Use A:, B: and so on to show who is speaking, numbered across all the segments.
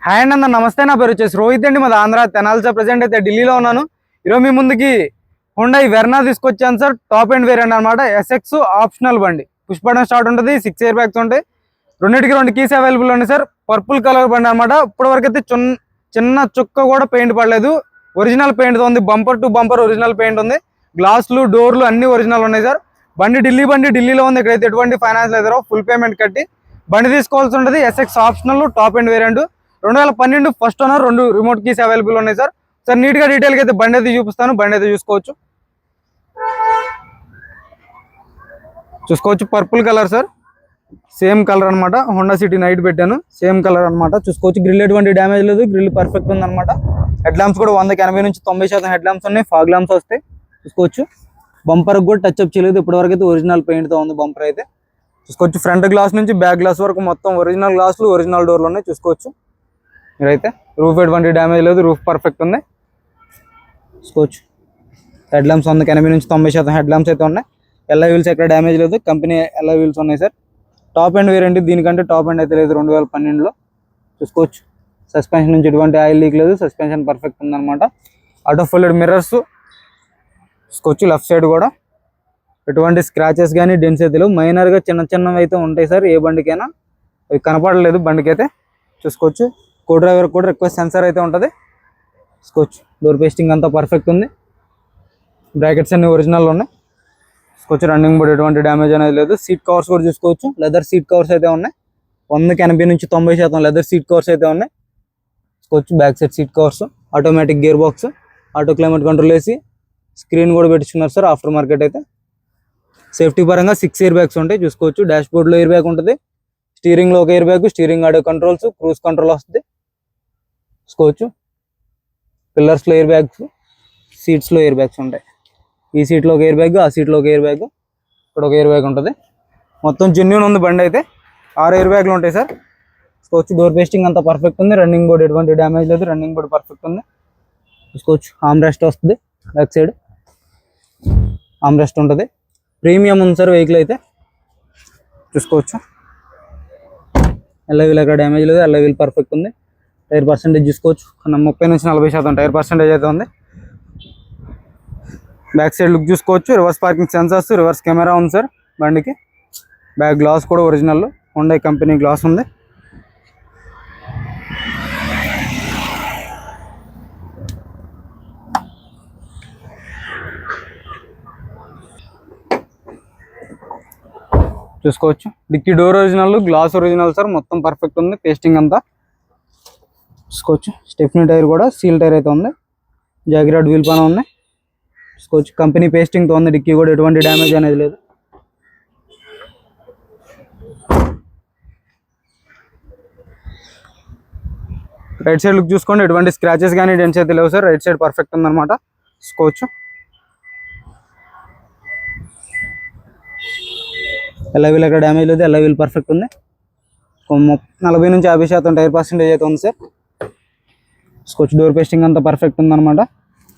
A: Hi అండి అందరూ నమస్తే. నా పేరు వచ్చేసి రోహిత్ అండి. మాది ఆంధ్ర తెనాల్సా. ప్రజెంట్ అయితే ఢిల్లీలో ఉన్నాను. ఈరోజు మీ ముందుకి హుండై వెర్నా తీసుకొచ్చాను సార్. టాప్ అండ్ వేరియంట్ అనమాట. ఎస్ఎక్స్ ఆప్షనల్ బండి. పుష్ బటన్ స్టార్ట్ ఉంటుంది. 6 ఎయిర్ బ్యాగ్స్ ఉంటాయి. రెండింటికి 2 కీస్ అవైలబుల్ ఉన్నాయి సార్. పర్పుల్ కలర్ బండి అనమాట. ఇప్పటివరకు అయితే చిన్న చుక్క కూడా పెయింట్ పడలేదు. ఒరిజినల్ పెయింట్తో ఉంది. Bumper to bumper original paint ఉంది. గ్లాసులు డోర్లు అన్ని ఒరిజినల్ ఉన్నాయి సార్. బండి ఢిల్లీలో ఉంది. ఇక్కడైతే ఎటువంటి ఫైనాన్స్ లేదు. ఫుల్ పేమెంట్ కట్టి బండి తీసుకోవాల్సి ఉంటుంది. SX optional top and variant 2012 first owner. 2 remote keys available ఉన్నాయి సార్. సార్ నీట్ గా డీటెయిల్ గా అయితే బండి అయితే చూపిస్తాను. బండి అయితే చూసుకోవచ్చు purple colour sir. Same colour అనమాట. హోండా సిటీ నైట్ పెట్టాను. సేమ్ కలర్ అనమాట. చూసుకోవచ్చు గ్రిల్ ఎటువంటి డ్యామేజ్ లేదు. గ్రిల్ పర్ఫెక్ట్ ఉంది అనమాట. హెడ్ ల్యాంప్స్ కూడా 180 నుంచి 90% హెడ్ ల్యాంప్స్ ఉన్నాయి. ఫాగ్ ల్యాంప్స్ వస్తాయి. చూసుకోవచ్చు బంపర్ కూడా టచ్ అప్ చేయలేదు. ఇప్పటివరకు అయితే ఒరిజినల్ పెయింట్ తో ఉంది బంపర్ అయితే. చూసుకోవచ్చు ఫ్రంట్ గ్లాస్ నుంచి బ్యాక్ గ్లాస్ వరకు మొత్తం ఒరిజినల్ గ్లాసులు ఒరిజినల్ డోర్లు ఉన్నాయి. చూసుకోవచ్చు మీరైతే రూఫ్ ఎటువంటి డ్యామేజ్ లేదు. రూఫ్ పర్ఫెక్ట్ ఉంది. చూసుకోవచ్చు హెడ్ ల్యాంప్స్ 180 నుంచి 90% హెడ్ ల్యాంప్స్ అయితే ఉన్నాయి. ఎల్ఐ వీల్స్ ఎక్కడ డ్యామేజ్ లేదు. కంపెనీ ఎల్ఐ వీల్స్ ఉన్నాయి సార్. Top and variant. దీనికంటే టాప్ అండ్ అయితే లేదు 2012లో. చూసుకోవచ్చు సస్పెన్షన్ నుంచి ఎటువంటి ఆయిల్ లీక్ లేదు. సస్పెన్షన్ పర్ఫెక్ట్ ఉందన్నమాట. Auto folded mirrors. చూసుకోవచ్చు లెఫ్ట్ సైడ్ కూడా ఎటువంటి స్క్రాచెస్ కానీ డెన్స్ అయితే లేవు. మైనర్గా చిన్నవి అయితే ఉంటాయి సార్ ఏ బండికైనా. అవి కనపడలేదు బండికి అయితే. చూసుకోవచ్చు కో డ్రైవర్ కూడా రిక్వెస్ట్ సెన్సార్ అయితే ఉంటుంది. చూసుకోవచ్చు డోర్ పేస్టింగ్ అంతా పర్ఫెక్ట్ ఉంది. బ్రాకెట్స్ అన్ని ఒరిజినల్ ఉన్నాయి. చూసుకోవచ్చు రన్నింగ్ బోర్డ్ ఎటువంటి డ్యామేజ్ అనేది లేదు. సీట్ కవర్స్ కూడా చూసుకోవచ్చు లెదర్ సీట్ కవర్స్ అయితే ఉన్నాయి. 180 నుంచి 90% లెదర్ సీట్ కవర్స్ అయితే ఉన్నాయి. చూసుకోవచ్చు back side seat covers. Automatic gear box. Auto climate control వేసి స్క్రీన్ కూడా పెట్టించుకున్నారు సార్ ఆఫ్టర్ మార్కెట్ అయితే. సేఫ్టీ పరంగా 6 ఎయిర్ బ్యాగ్స్ ఉంటాయి. చూసుకోవచ్చు డాష్ బోర్డ్లో ఎయిర్ బ్యాగ్ ఉంటుంది. స్టీరింగ్లో ఒక air bag. Steering audio controls. Cruise control వస్తుంది. చూసుకోవచ్చు పిల్లర్స్లో ఎయిర్ బ్యాగ్స్. సీట్స్లో ఎయిర్ బ్యాగ్స్ ఉంటాయి. ఈ సీట్లో ఒక ఎయిర్ బ్యాగ్. ఆ సీట్లో ఒక ఎయిర్ బ్యాగ్. ఇక్కడ ఒక ఎయిర్ బ్యాగ్ ఉంటుంది. మొత్తం జెన్యూన్ ఉంది బండి అయితే. 6 ఎయిర్ బ్యాగ్లు ఉంటాయి సార్. చూసుకోవచ్చు డోర్ పేస్టింగ్ అంతా పర్ఫెక్ట్ ఉంది. రన్నింగ్ బోర్డ్ ఎటువంటి డ్యామేజ్ లేదు. రన్నింగ్ బోర్డ్ పర్ఫెక్ట్ ఉంది. చూసుకోవచ్చు ఆర్మ్ రెస్ట్ వస్తుంది. బ్యాక్ సైడ్ ఆర్మ్ రెస్ట్ ఉంటుంది. ప్రీమియం ఉంది సార్ వెహికల్ అయితే. చూసుకోవచ్చు ఎల్ఐ వీల్ ఎక్కడ డ్యామేజ్ లేదు. ఎల్ఐ వీల్ పర్ఫెక్ట్ ఉంది. టైర్ పర్సెంటేజ్ చూసుకోవచ్చు 30 నుంచి 40% టైర్ పర్సెంటేజ్ అయితే ఉంది. బ్యాక్ సైడ్ లుక్ చూసుకోవచ్చు. Reverse parking sensors. Reverse camera ఉంది సార్ బండికి. బ్యాక్ గ్లాస్ కూడా ఒరిజినల్ హుండై కంపెనీ గ్లాస్ ఉంది. చూసుకోవచ్చు dicky door original. Glass original sir. మొత్తం పర్ఫెక్ట్ ఉంది. పేస్టింగ్ అంతా చూసుకోవచ్చు. స్టెఫ్నీ టైర్ కూడా సీల్ టైర్ అయితే ఉంది. జాగిరాడ్ వీల్ పైన ఉంది. చూసుకోవచ్చు కంపెనీ పేస్టింగ్తో ఉంది. డిక్కీ కూడా ఎటువంటి డ్యామేజ్ అనేది లేదు. రైట్ సైడ్ లుక్ చూసుకోండి. ఎటువంటి స్క్రాచెస్ కానీ డెంట్స్ అయితే లేవు సార్. రైట్ సైడ్ పర్ఫెక్ట్ ఉందన్నమాట. చూసుకోవచ్చు ఎల్ఐ వీల్ ఎక్కడ డ్యామేజ్ లేదు. ఎల్ఐ వీల్ పర్ఫెక్ట్ ఉంది. 40 నుంచి 50% టైర్ పర్సెంటేజ్ అయితే ఉంది సార్. చూసుకోవచ్చు డోర్ పేస్టింగ్ అంతా పర్ఫెక్ట్ ఉందన్నమాట.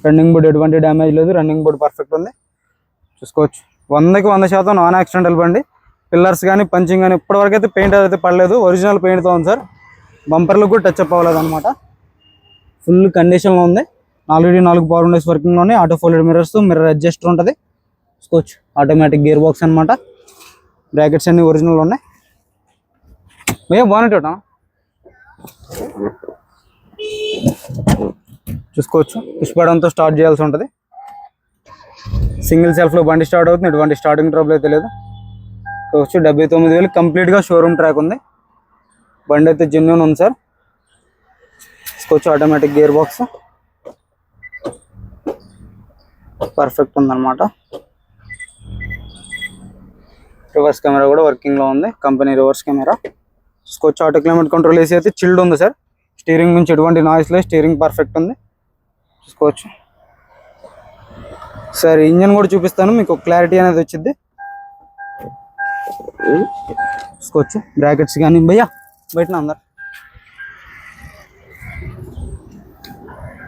A: రన్నింగ్ బోర్డ్ ఎటువంటి డ్యామేజ్ లేదు. రన్నింగ్ బోర్డ్ పర్ఫెక్ట్ ఉంది. చూసుకోవచ్చు 100కి 100% నాన్ యాక్సిడెంటల్ బండి. పిల్లర్స్ కానీ పంచింగ్ కానీ ఇప్పటివరకు అయితే పెయింట్ అయితే పడలేదు. ఒరిజినల్ పెయింట్తో ఉంది సార్. బంపర్లకు కూడా టచ్ అప్ అవ్వలేదు అనమాట. ఫుల్ కండిషన్లో ఉంది. 4 పవర్ విండోస్ వర్కింగ్లో ఉన్నాయి. Auto folded mirrors. Mirror adjuster ఉంటుంది. చూసుకోవచ్చు ఆటోమేటిక్ గేర్ బాక్స్ అనమాట. బ్రాకెట్స్ అన్ని ఒరిజినల్ ఉన్నాయి. బాగున్నట్టు చూసుకోవచ్చు పుష్ బటన్తో స్టార్ట్ చేయాల్సి ఉంటుంది. సింగిల్ సెల్ఫ్లో బండి స్టార్ట్ అవుతుంది. ఎటువంటి స్టార్టింగ్ ట్రబుల్ అయితే లేదు. చూసుకోవచ్చు 79,000 కంప్లీట్గా షోరూమ్ ట్రాక్ ఉంది. బండి అయితే జెన్యూన్ ఉంది సార్. చూసుకోవచ్చు ఆటోమేటిక్ గేర్ బాక్స్ పర్ఫెక్ట్ ఉందన్నమాట. రివర్స్ కెమెరా కూడా వర్కింగ్లో ఉంది. Company reverse camera. చూసుకోవచ్చు ఆటో క్లైమేట్ కంట్రోల్ ఏసీ అయితే చిల్డ్ ఉంది సార్. స్టీరింగ్ నుంచి ఎటువంటి నాయిస్ లేదు. స్టీరింగ్ పర్ఫెక్ట్ ఉంది. చూసుకోవచ్చు సార్ ఇంజన్ కూడా చూపిస్తాను మీకు క్లారిటీ అనేది వచ్చింది. చూసుకోవచ్చు బ్రాకెట్స్ కానీ బయట అందరు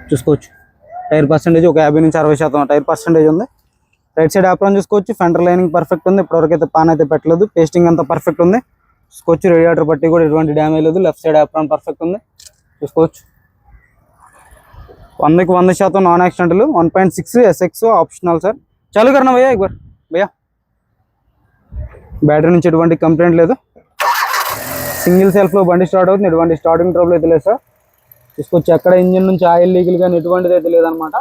A: చూసుకోవచ్చు. టైర్ పర్సెంటేజ్ ఒక 50 నుంచి 60% టైర్ పర్సెంటేజ్ ఉంది. రైట్ సైడ్ ఆప్రాన్ చూసుకోవచ్చు. ఫెండర్ లైనింగ్ పర్ఫెక్ట్ ఉంది. ఇప్పటివరకు అయితే పాన్ అయితే పెట్టలేదు. పేస్టింగ్ అంతా పర్ఫెక్ట్ ఉంది. చూసుకోవచ్చు రేడియేటర్ పట్టి కూడా ఎటువంటి డ్యామేజ్ లేదు. లెఫ్ట్ సైడ్ ఆప్రాన్ పర్ఫెక్ట్ ఉంది. చూసుకోవచ్చు. 100కి 100% non accidental, 1.6 SX optional sir. చాలు కర్నా భయ్యా एक बार భయ్యా. బ్యాటరీ నుంచి ఎటువంటి కంప్లైంట్ లేదు. సింగిల్ సెల్ఫ్లో బండి స్టార్ట్ అవుతుంది, ఎటువంటి స్టార్టింగ్ ట్రబుల్ అయితే లేదు సార్. చూసుకోవచ్చు. ఎక్కడ ఇంజిన్ నుంచి ఆయిల్ లీకులు కానీ ఎటువంటిది అయితే లేదనమాట.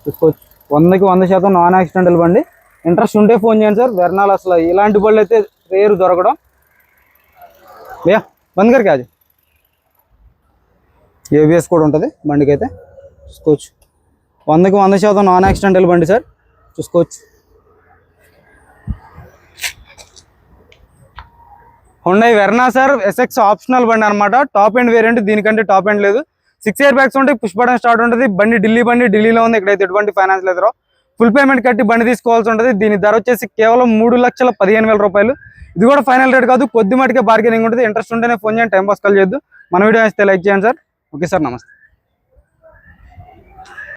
A: చూసుకోవచ్చు. 100కి 100% నాన్ యాక్సిడెంటల్ బండి. ఇంట్రెస్ట్ ఉంటే ఫోన్ చేయండి సార్. వెర్నాలు అసలు ఇలాంటి బళ్ళు అయితే రేరు దొరకడం. భయ్యా బంద్ కరికి అది. ABS కూడా ఉంటుంది బండికి అయితే. చూసుకోవచ్చు. 100కి 100% నాన్ యాక్సిడెంటల్ బండి సార్. చూసుకోవచ్చు. Hyundai Verna sir, SX optional బండి అనమాట. టాప్ ఎండ్ వేరియంట్, దీనికంటే టాప్ ఎండ్ లేదు. 6 ఇయర్ బ్యాగ్స్ ఉంటాయి, పుష్ బటన్ స్టార్ట్ ఉంటుంది. బండి ఢిల్లీలో ఉంది, ఇక్కడైతే ఎటువంటి ఫైనాన్స్ లేదు. ఫుల్ పేమెంట్ కట్టి బండి తీసుకోవాల్సి ఉంటుంది. దీని ధర వచ్చేసి కేవలం 3,15,000 రూపాయలు. ఇది కూడా ఫైనల్ రేట్ కాదు, కొద్ది మటుకే బార్గెనింగ్ ఉంటుంది. ఇంట్రెస్ట్ ఉంటేనే ఫోన్ చేయండి, టైం పాస్ కాల్ చేయొద్దు. మన వీడియో అయితే లైక్ చేయండి సార్. ఓకే సార్, నమస్తే.